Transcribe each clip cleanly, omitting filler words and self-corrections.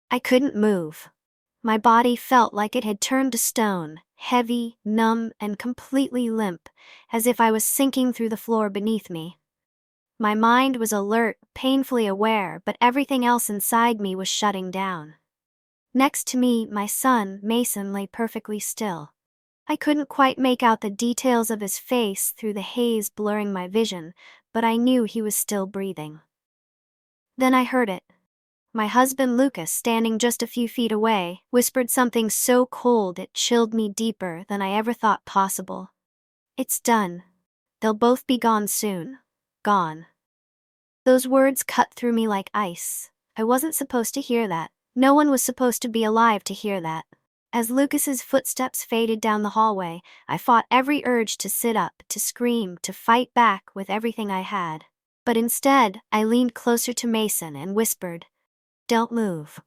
I couldn't move. My body felt like it had turned to stone, heavy, numb, and completely limp, as if I was sinking through the floor beneath me. My mind was alert, painfully aware, but everything else inside me was shutting down. Next to me, my son, Mason, lay perfectly still. I couldn't quite make out the details of his face through the haze blurring my vision, but I knew he was still breathing. Then I heard it. My husband Lucas, standing just a few feet away, whispered something so cold it chilled me deeper than I ever thought possible. "It's done. They'll both be gone soon. Gone." Those words cut through me like ice. I wasn't supposed to hear that. No one was supposed to be alive to hear that. As Lucas's footsteps faded down the hallway, I fought every urge to sit up, to scream, to fight back with everything I had. But instead, I leaned closer to Mason and whispered, "Don't move.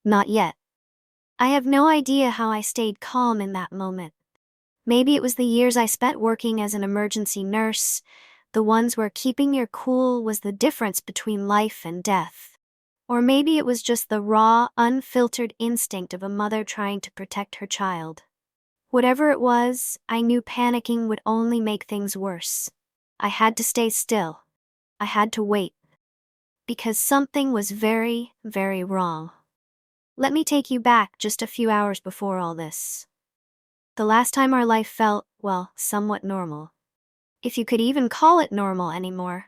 Not yet." I have no idea how I stayed calm in that moment. Maybe it was the years I spent working as an emergency nurse, the ones where keeping your cool was the difference between life and death. Or maybe it was just the raw, unfiltered instinct of a mother trying to protect her child. Whatever it was, I knew panicking would only make things worse. I had to stay still. I had to wait. Because something was very, very wrong. Let me take you back just a few hours before all this. The last time our life felt, well, somewhat normal. If you could even call it normal anymore.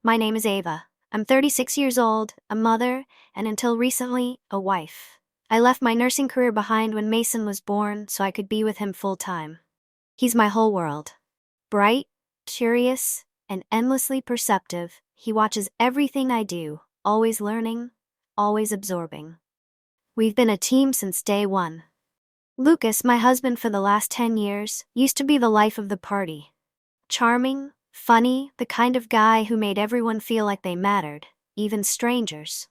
My name is Ava. I'm 36 years old, a mother, and until recently, a wife. I left my nursing career behind when Mason was born so I could be with him full-time. He's my whole world. Bright, curious, and endlessly perceptive, he watches everything I do, always learning, always absorbing. We've been a team since day one. Lucas, my husband for the last 10 years, used to be the life of the party. Charming, funny, the kind of guy who made everyone feel like they mattered, even strangers.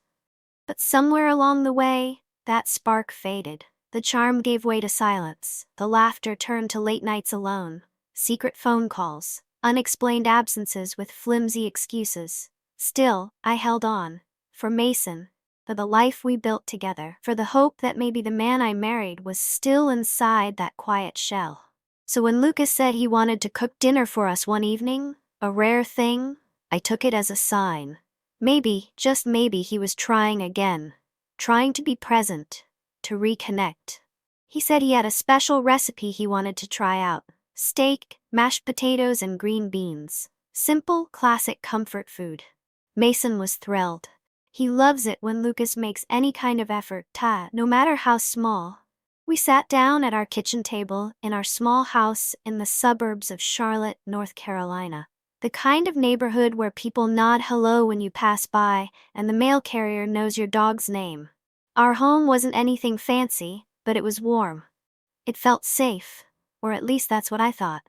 But somewhere along the way, that spark faded. The charm gave way to silence. The laughter turned to late nights alone, secret phone calls, unexplained absences with flimsy excuses. Still, I held on. For Mason, for the life we built together, for the hope that maybe the man I married was still inside that quiet shell. So when Lucas said he wanted to cook dinner for us one evening, a rare thing, I took it as a sign. Maybe, just maybe, he was trying again. Trying to be present, to reconnect. He said he had a special recipe he wanted to try out. Steak, mashed potatoes, and green beans. Simple, classic comfort food. Mason was thrilled. He loves it when Lucas makes any kind of effort, no matter how small. We sat down at our kitchen table in our small house in the suburbs of Charlotte, North Carolina. The kind of neighborhood where people nod hello when you pass by and the mail carrier knows your dog's name. Our home wasn't anything fancy, but it was warm. It felt safe, or at least that's what I thought.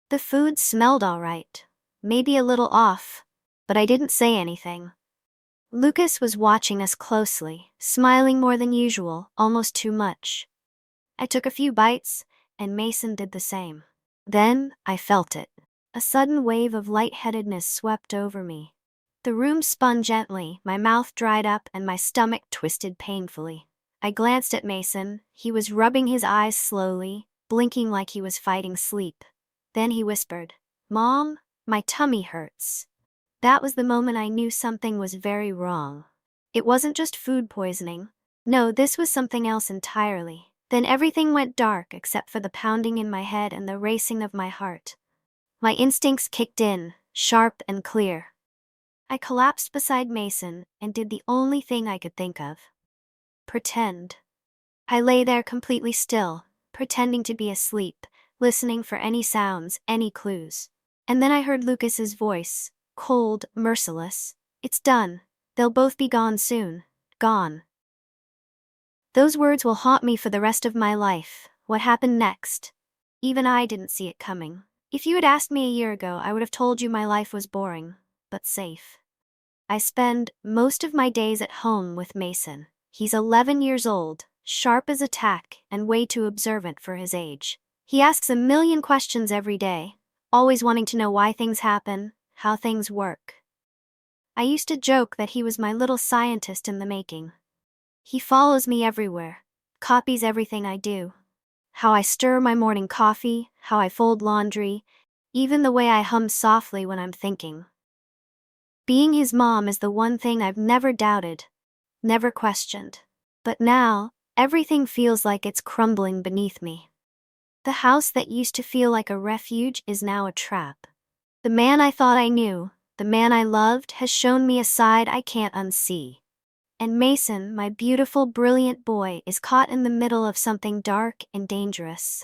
The food smelled all right, maybe a little off, but I didn't say anything. Lucas was watching us closely, smiling more than usual, almost too much. I took a few bites, and Mason did the same. Then, I felt it. A sudden wave of lightheadedness swept over me. The room spun gently, my mouth dried up, and my stomach twisted painfully. I glanced at Mason. He was rubbing his eyes slowly, blinking like he was fighting sleep. Then he whispered, "Mom, my tummy hurts." That was the moment I knew something was very wrong. It wasn't just food poisoning. No, this was something else entirely. Then everything went dark except for the pounding in my head and the racing of my heart. My instincts kicked in, sharp and clear. I collapsed beside Mason and did the only thing I could think of. Pretend. I lay there completely still, pretending to be asleep, listening for any sounds, any clues. And then I heard Lucas's voice, cold, merciless. "It's done. They'll both be gone soon. Gone." Those words will haunt me for the rest of my life. What happened next? Even I didn't see it coming. If you had asked me a year ago, I would have told you my life was boring, but safe. I spend most of my days at home with Mason. He's 11 years old, sharp as a tack, and way too observant for his age. He asks a million questions every day, always wanting to know why things happen, how things work. I used to joke that he was my little scientist in the making. He follows me everywhere, copies everything I do. How I stir my morning coffee, how I fold laundry, even the way I hum softly when I'm thinking. Being his mom is the one thing I've never doubted, never questioned. But now, everything feels like it's crumbling beneath me. The house that used to feel like a refuge is now a trap. The man I thought I knew, the man I loved, has shown me a side I can't unsee. And Mason, my beautiful, brilliant boy, is caught in the middle of something dark and dangerous.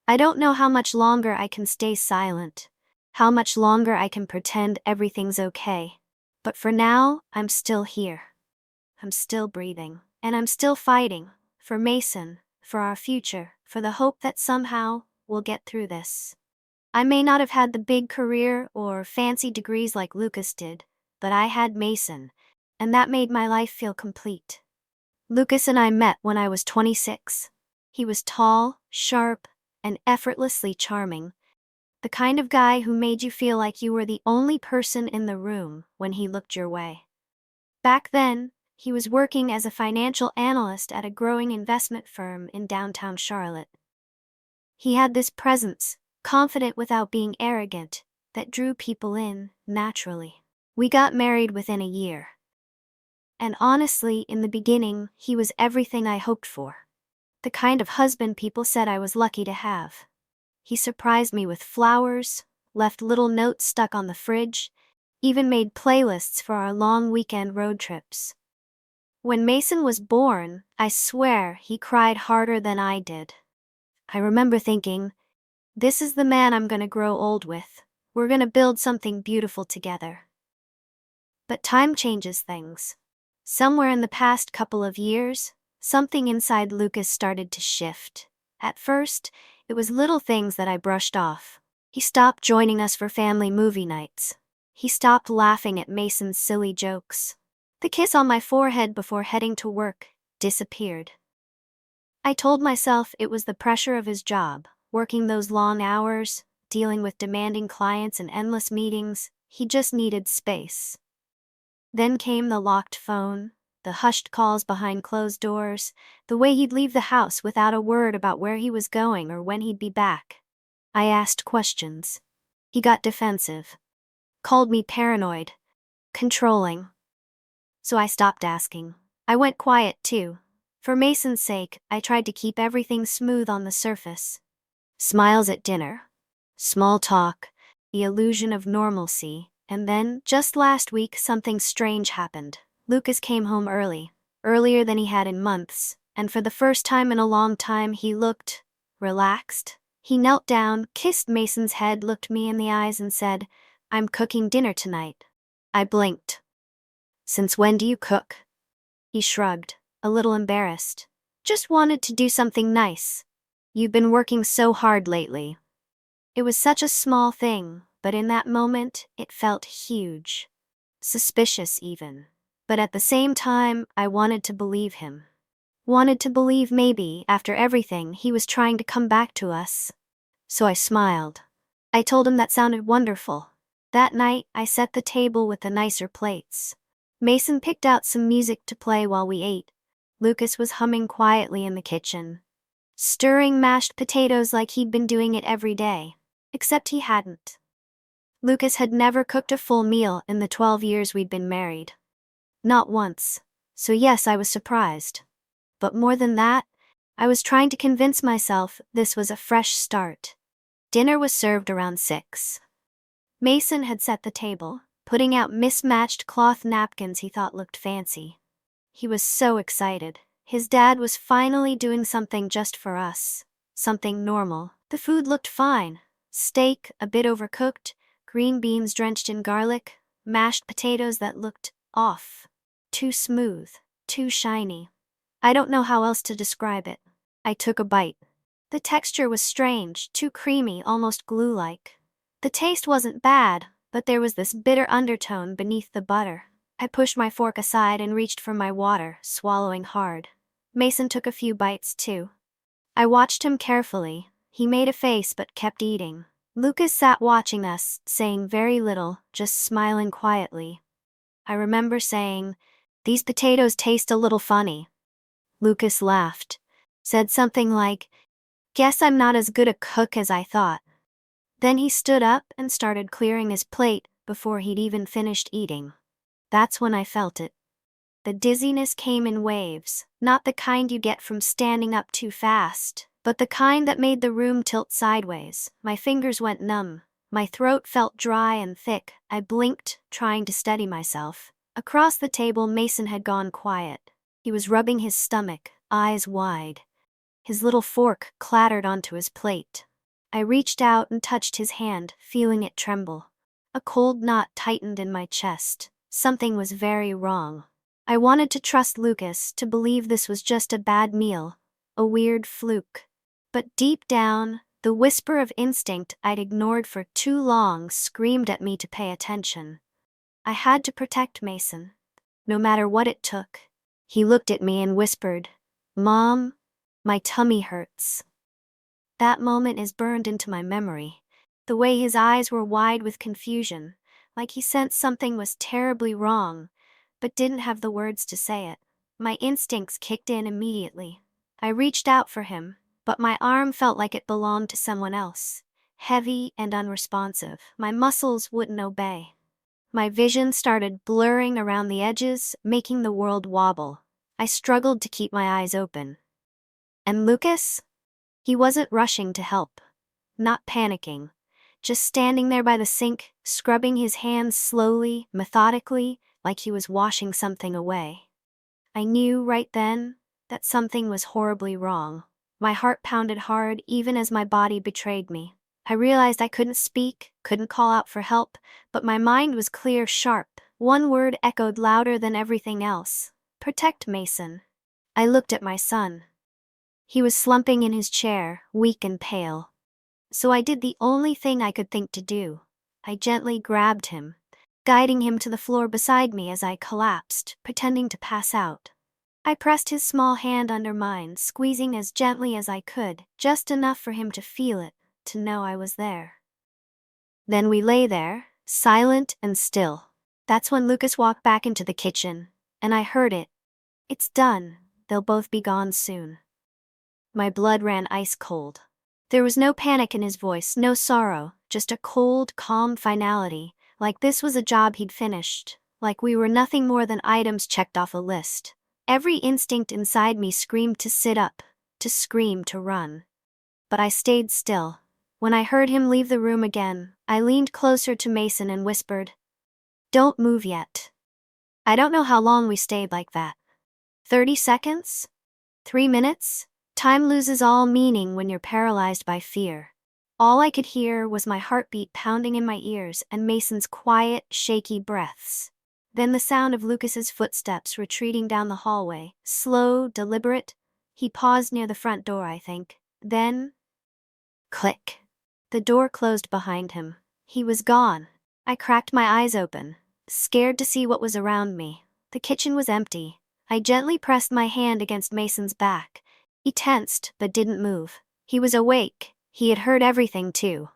I don't know how much longer I can stay silent, how much longer I can pretend everything's okay. But for now, I'm still here. I'm still breathing, and I'm still fighting, for Mason, for our future, for the hope that somehow we'll get through this. I may not have had the big career or fancy degrees like Lucas did, but I had Mason, and that made my life feel complete. Lucas and I met when I was 26. He was tall, sharp, and effortlessly charming. The kind of guy who made you feel like you were the only person in the room when he looked your way. Back then, he was working as a financial analyst at a growing investment firm in downtown Charlotte. He had this presence, confident without being arrogant, that drew people in naturally. We got married within a year. And honestly, in the beginning, he was everything I hoped for. The kind of husband people said I was lucky to have. He surprised me with flowers, left little notes stuck on the fridge, even made playlists for our long weekend road trips. When Mason was born, I swear he cried harder than I did. I remember thinking, this is the man I'm gonna grow old with. We're gonna build something beautiful together. But time changes things. Somewhere in the past couple of years, something inside Lucas started to shift. At first, it was little things that I brushed off. He stopped joining us for family movie nights. He stopped laughing at Mason's silly jokes. The kiss on my forehead before heading to work disappeared. I told myself it was the pressure of his job, working those long hours, dealing with demanding clients and endless meetings. He just needed space. Then came the locked phone, the hushed calls behind closed doors, the way he'd leave the house without a word about where he was going or when he'd be back. I asked questions. He got defensive. Called me paranoid, controlling. So I stopped asking. I went quiet too. For Mason's sake, I tried to keep everything smooth on the surface. Smiles at dinner, small talk, the illusion of normalcy, and then, just last week, something strange happened. Lucas came home early, earlier than he had in months, and for the first time in a long time he looked relaxed. He knelt down, kissed Mason's head, looked me in the eyes and said, "I'm cooking dinner tonight." I blinked. "Since when do you cook?" He shrugged, a little embarrassed. "Just wanted to do something nice. You've been working so hard lately." It was such a small thing, but in that moment, it felt huge. Suspicious even. But at the same time, I wanted to believe him. Wanted to believe maybe, after everything, he was trying to come back to us. So I smiled. I told him that sounded wonderful. That night, I set the table with the nicer plates. Mason picked out some music to play while we ate. Lucas was humming quietly in the kitchen, stirring mashed potatoes like he'd been doing it every day. Except he hadn't. Lucas had never cooked a full meal in the 12 years we'd been married. Not once. So yes, I was surprised. But more than that, I was trying to convince myself this was a fresh start. Dinner was served around 6. Mason had set the table, putting out mismatched cloth napkins he thought looked fancy. He was so excited. His dad was finally doing something just for us. Something normal. The food looked fine. Steak, a bit overcooked, green beans drenched in garlic, mashed potatoes that looked off. Too smooth, too shiny. I don't know how else to describe it. I took a bite. The texture was strange, too creamy, almost glue-like. The taste wasn't bad, but there was this bitter undertone beneath the butter. I pushed my fork aside and reached for my water, swallowing hard. Mason took a few bites too. I watched him carefully. He made a face but kept eating. Lucas sat watching us, saying very little, just smiling quietly. I remember saying, "These potatoes taste a little funny." Lucas laughed, said something like, "Guess I'm not as good a cook as I thought." Then he stood up and started clearing his plate before he'd even finished eating. That's when I felt it. The dizziness came in waves, not the kind you get from standing up too fast, but the kind that made the room tilt sideways. My fingers went numb. My throat felt dry and thick. I blinked, trying to steady myself. Across the table, Mason had gone quiet. He was rubbing his stomach, eyes wide. His little fork clattered onto his plate. I reached out and touched his hand, feeling it tremble. A cold knot tightened in my chest. Something was very wrong. I wanted to trust Lucas, to believe this was just a bad meal, a weird fluke. But deep down, the whisper of instinct I'd ignored for too long screamed at me to pay attention. I had to protect Mason, no matter what it took. He looked at me and whispered, "Mom, my tummy hurts." That moment is burned into my memory. The way his eyes were wide with confusion, like he sensed something was terribly wrong, but didn't have the words to say it. My instincts kicked in immediately. I reached out for him, but my arm felt like it belonged to someone else. Heavy and unresponsive, my muscles wouldn't obey. My vision started blurring around the edges, making the world wobble. I struggled to keep my eyes open. And Lucas? He wasn't rushing to help. Not panicking. Just standing there by the sink, scrubbing his hands slowly, methodically, like he was washing something away. I knew right then that something was horribly wrong. My heart pounded hard even as my body betrayed me. I realized I couldn't speak, couldn't call out for help, but my mind was clear, sharp. One word echoed louder than everything else. Protect Mason. I looked at my son. He was slumping in his chair, weak and pale. So I did the only thing I could think to do. I gently grabbed him, guiding him to the floor beside me as I collapsed, pretending to pass out. I pressed his small hand under mine, squeezing as gently as I could, just enough for him to feel it, to know I was there. Then we lay there, silent and still. That's when Lucas walked back into the kitchen, and I heard it. "It's done. They'll both be gone soon." My blood ran ice cold. There was no panic in his voice, no sorrow, just a cold, calm finality, like this was a job he'd finished, like we were nothing more than items checked off a list. Every instinct inside me screamed to sit up, to scream, to run. But I stayed still. When I heard him leave the room again, I leaned closer to Mason and whispered, "Don't move yet." I don't know how long we stayed like that. 30 seconds? 3 minutes? Time loses all meaning when you're paralyzed by fear. All I could hear was my heartbeat pounding in my ears and Mason's quiet, shaky breaths. Then the sound of Lucas's footsteps retreating down the hallway, slow, deliberate. He paused near the front door, I think. Then, click. The door closed behind him. He was gone. I cracked my eyes open, scared to see what was around me. The kitchen was empty. I gently pressed my hand against Mason's back. He tensed, but didn't move. He was awake. He had heard everything, too.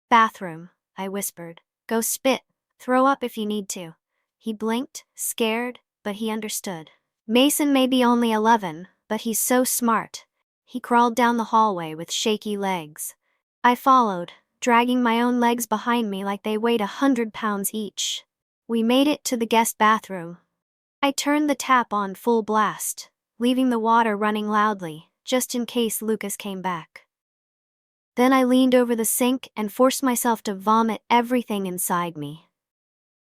"Bathroom," I whispered. "Go spit. Throw up if you need to." He blinked, scared, but he understood. Mason may be only 11, but he's so smart. He crawled down the hallway with shaky legs. I followed, dragging my own legs behind me like they weighed 100 pounds each. We made it to the guest bathroom. I turned the tap on full blast, leaving the water running loudly, just in case Lucas came back. Then I leaned over the sink and forced myself to vomit everything inside me.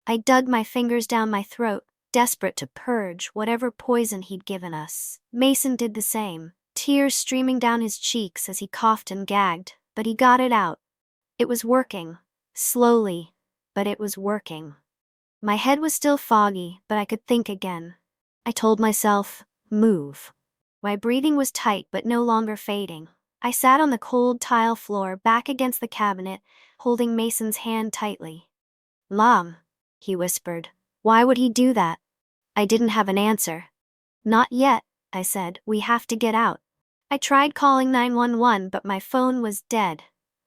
I dug my fingers down my throat, desperate to purge whatever poison he'd given us. Mason did the same, tears streaming down his cheeks as he coughed and gagged, but he got it out. It was working. Slowly, but it was working. My head was still foggy, but I could think again. I told myself, "Move." My breathing was tight but no longer fading. I sat on the cold tile floor back against the cabinet, holding Mason's hand tightly. "Mom," he whispered. "Why would he do that?" I didn't have an answer. "Not yet," I said. "We have to get out." I tried calling 911, but my phone was dead.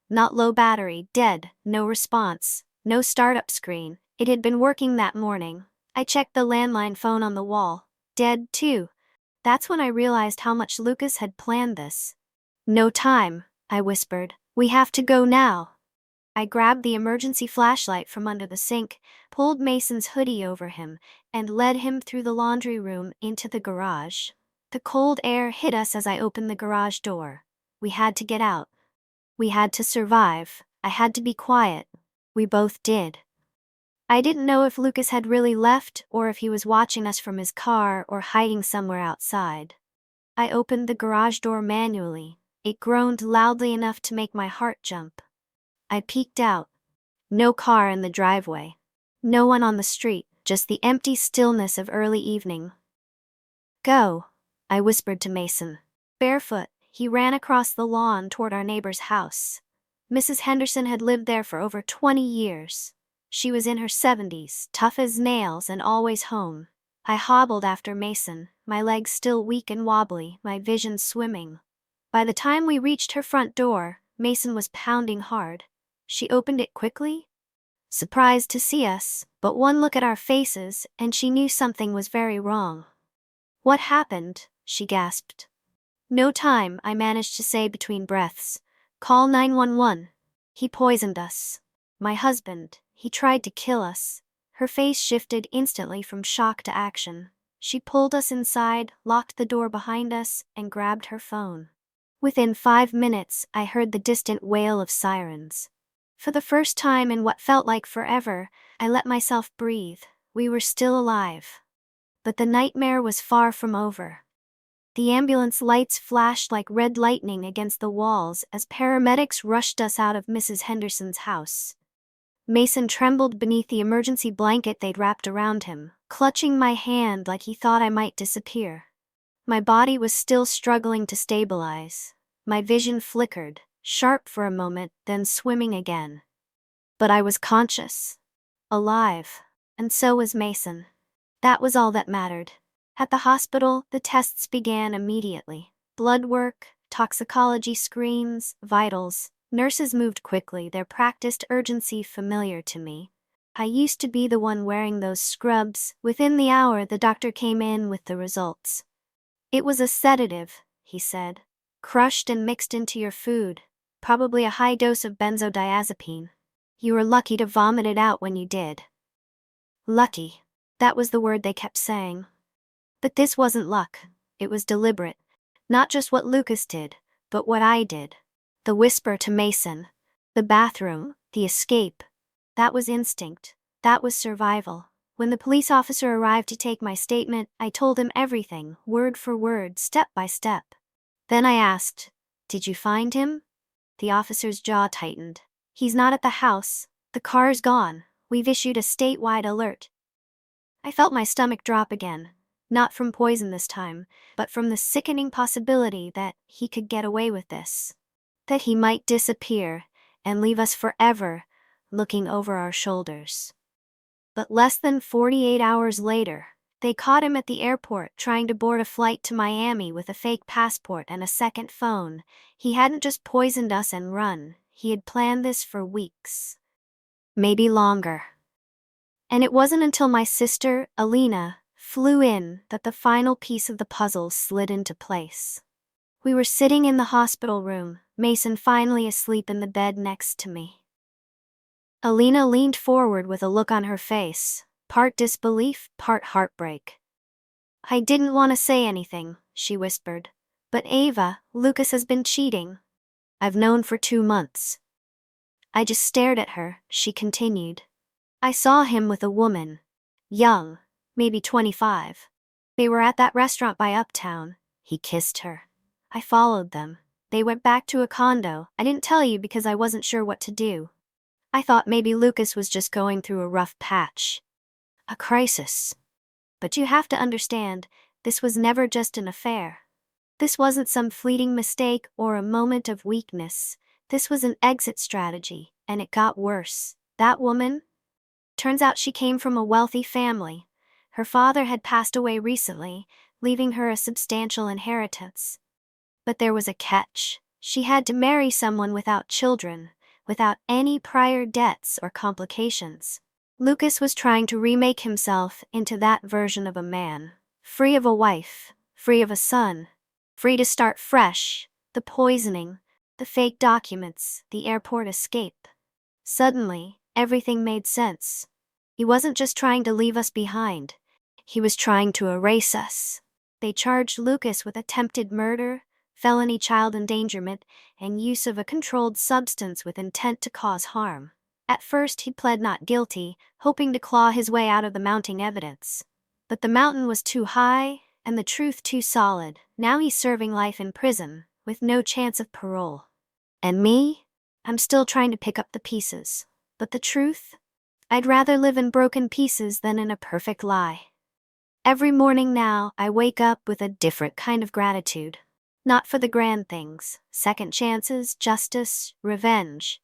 Not low battery, dead, no response, no startup screen. It had been working that morning. I checked the landline phone on the wall. Dead, too. That's when I realized how much Lucas had planned this. "No time," I whispered. "We have to go now." I grabbed the emergency flashlight from under the sink, pulled Mason's hoodie over him, and led him through the laundry room into the garage. The cold air hit us as I opened the garage door. We had to get out. We had to survive. I had to be quiet. We both did. I didn't know if Lucas had really left or if he was watching us from his car or hiding somewhere outside. I opened the garage door manually. It groaned loudly enough to make my heart jump. I peeked out. No car in the driveway. No one on the street, just the empty stillness of early evening. "Go," I whispered to Mason. Barefoot, he ran across the lawn toward our neighbor's house. Mrs. Henderson had lived there for over 20 years. She was in her 70s, tough as nails and always home. I hobbled after Mason, my legs still weak and wobbly, my vision swimming. By the time we reached her front door, Mason was pounding hard. She opened it quickly, surprised to see us, but one look at our faces and she knew something was very wrong. "What happened?" she gasped. "No time," I managed to say between breaths. "Call 911. He poisoned us. My husband, he tried to kill us." Her face shifted instantly from shock to action. She pulled us inside, locked the door behind us, and grabbed her phone. Within 5 minutes, I heard the distant wail of sirens. For the first time in what felt like forever, I let myself breathe. We were still alive. But the nightmare was far from over. The ambulance lights flashed like red lightning against the walls as paramedics rushed us out of Mrs. Henderson's house. Mason trembled beneath the emergency blanket they'd wrapped around him, clutching my hand like he thought I might disappear. My body was still struggling to stabilize. My vision flickered, sharp for a moment, then swimming again. But I was conscious, alive, and so was Mason. That was all that mattered. At the hospital, the tests began immediately. Blood work, toxicology screens, vitals. Nurses moved quickly, their practiced urgency familiar to me. I used to be the one wearing those scrubs. Within the hour, the doctor came in with the results. "It was a sedative," he said. "Crushed and mixed into your food. Probably a high dose of benzodiazepine. You were lucky to vomit it out when you did." Lucky. That was the word they kept saying. But this wasn't luck. It was deliberate. Not just what Lucas did, but what I did. The whisper to Mason. The bathroom. The escape. That was instinct. That was survival. When the police officer arrived to take my statement, I told him everything, word for word, step by step. Then I asked, "Did you find him?" The officer's jaw tightened. "He's not at the house. The car's gone. We've issued a statewide alert." I felt my stomach drop again. Not from poison this time, but from the sickening possibility that he could get away with this. That he might disappear and leave us forever, looking over our shoulders. But less than 48 hours later, they caught him at the airport trying to board a flight to Miami with a fake passport and a second phone. He hadn't just poisoned us and run. He had planned this for weeks. Maybe longer. And it wasn't until my sister, Alina, flew in that the final piece of the puzzle slid into place. We were sitting in the hospital room, Mason finally asleep in the bed next to me. Alina leaned forward with a look on her face, part disbelief, part heartbreak. "I didn't want to say anything," she whispered. "But Ava, Lucas has been cheating. I've known for 2 months." I just stared at her, she continued. "I saw him with a woman. Young, maybe 25. They were at that restaurant by Uptown. He kissed her. I followed them. They went back to a condo. I didn't tell you because I wasn't sure what to do. I thought maybe Lucas was just going through a rough patch. A crisis. But you have to understand, this was never just an affair. This wasn't some fleeting mistake or a moment of weakness. This was an exit strategy, and it got worse. That woman? Turns out she came from a wealthy family. Her father had passed away recently, leaving her a substantial inheritance. But there was a catch. She had to marry someone without children, without any prior debts or complications. Lucas was trying to remake himself into that version of a man, free of a wife, free of a son, free to start fresh. The poisoning, the fake documents, the airport escape. Suddenly, everything made sense. He wasn't just trying to leave us behind. He was trying to erase us. They charged Lucas with attempted murder, felony child endangerment, and use of a controlled substance with intent to cause harm. At first he pled not guilty, hoping to claw his way out of the mounting evidence. But the mountain was too high, and the truth too solid. Now he's serving life in prison, with no chance of parole. And me? I'm still trying to pick up the pieces. But the truth? I'd rather live in broken pieces than in a perfect lie. Every morning now, I wake up with a different kind of gratitude. Not for the grand things, second chances, justice, revenge.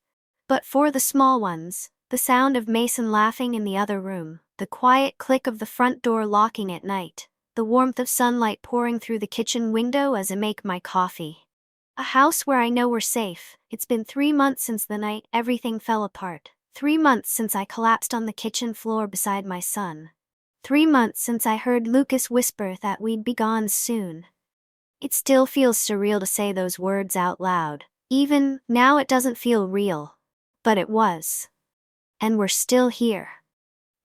But for the small ones, the sound of Mason laughing in the other room, the quiet click of the front door locking at night, the warmth of sunlight pouring through the kitchen window as I make my coffee. A house where I know we're safe. It's been 3 months since the night everything fell apart. 3 months since I collapsed on the kitchen floor beside my son. 3 months since I heard Lucas whisper that we'd be gone soon. It still feels surreal to say those words out loud. Even now it doesn't feel real. But it was. And we're still here.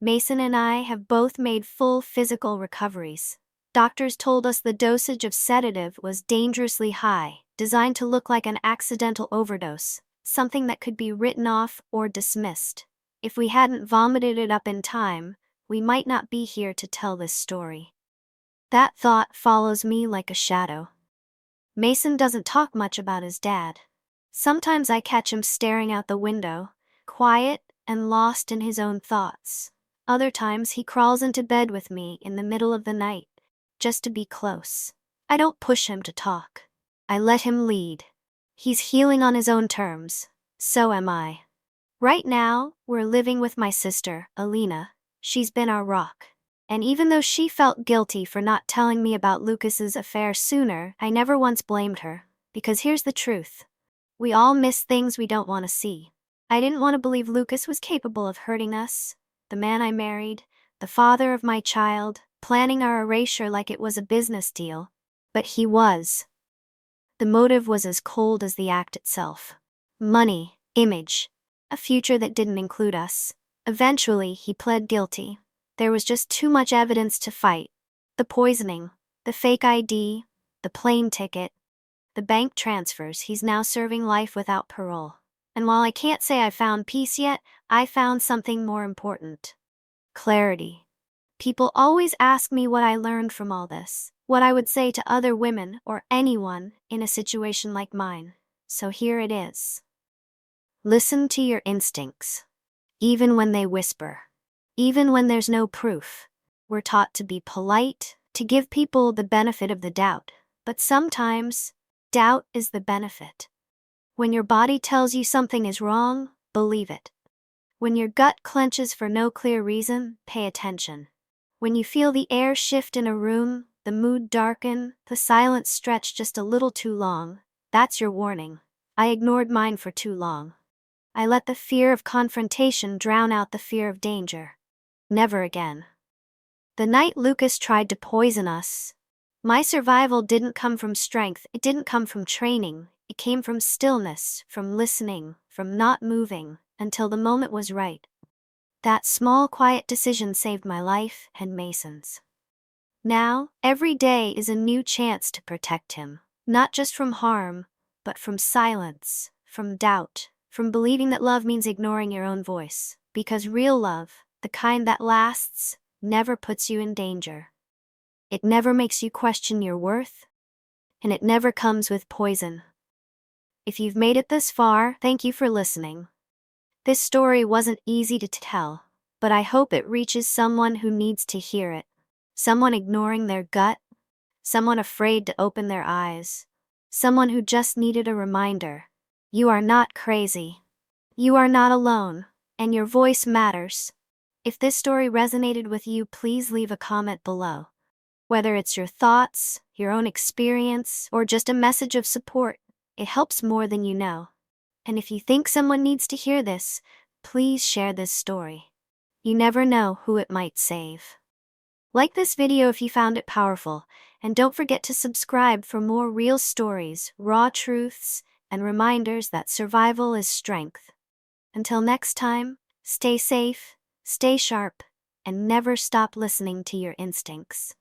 Mason and I have both made full physical recoveries. Doctors told us the dosage of sedative was dangerously high, designed to look like an accidental overdose, something that could be written off or dismissed. If we hadn't vomited it up in time, we might not be here to tell this story. That thought follows me like a shadow. Mason doesn't talk much about his dad. Sometimes I catch him staring out the window, quiet and lost in his own thoughts. Other times he crawls into bed with me in the middle of the night, just to be close. I don't push him to talk. I let him lead. He's healing on his own terms. So am I. Right now, we're living with my sister, Alina. She's been our rock. And even though she felt guilty for not telling me about Lucas's affair sooner, I never once blamed her. Because here's the truth. We all miss things we don't want to see. I didn't want to believe Lucas was capable of hurting us. The man I married, the father of my child, planning our erasure like it was a business deal. But he was. The motive was as cold as the act itself. Money, image, a future that didn't include us. Eventually, he pled guilty. There was just too much evidence to fight. The poisoning, the fake ID, the plane ticket, the bank transfers. He's now serving life without parole. And while I can't say I found peace yet, I found something more important. Clarity. People always ask me what I learned from all this, what I would say to other women or anyone in a situation like mine. So here it is. Listen to your instincts. Even when they whisper. Even when there's no proof. We're taught to be polite, to give people the benefit of the doubt. But sometimes, doubt is the benefit. When your body tells you something is wrong, believe it. When your gut clenches for no clear reason, pay attention. When you feel the air shift in a room, the mood darken, the silence stretch just a little too long, that's your warning. I ignored mine for too long. I let the fear of confrontation drown out the fear of danger. Never again. The night Lucas tried to poison us, my survival didn't come from strength, it didn't come from training, it came from stillness, from listening, from not moving, until the moment was right. That small quiet decision saved my life and Mason's. Now, every day is a new chance to protect him, not just from harm, but from silence, from doubt, from believing that love means ignoring your own voice, because real love, the kind that lasts, never puts you in danger. It never makes you question your worth, and it never comes with poison. If you've made it this far, thank you for listening. This story wasn't easy to tell, but I hope it reaches someone who needs to hear it. Someone ignoring their gut, someone afraid to open their eyes, someone who just needed a reminder. You are not crazy. You are not alone, and your voice matters. If this story resonated with you, please leave a comment below. Whether it's your thoughts, your own experience, or just a message of support, it helps more than you know. And if you think someone needs to hear this, please share this story. You never know who it might save. Like this video if you found it powerful, And don't forget to subscribe for more real stories, raw truths, and reminders that survival is strength. Until next time, stay safe, stay sharp, and never stop listening to your instincts.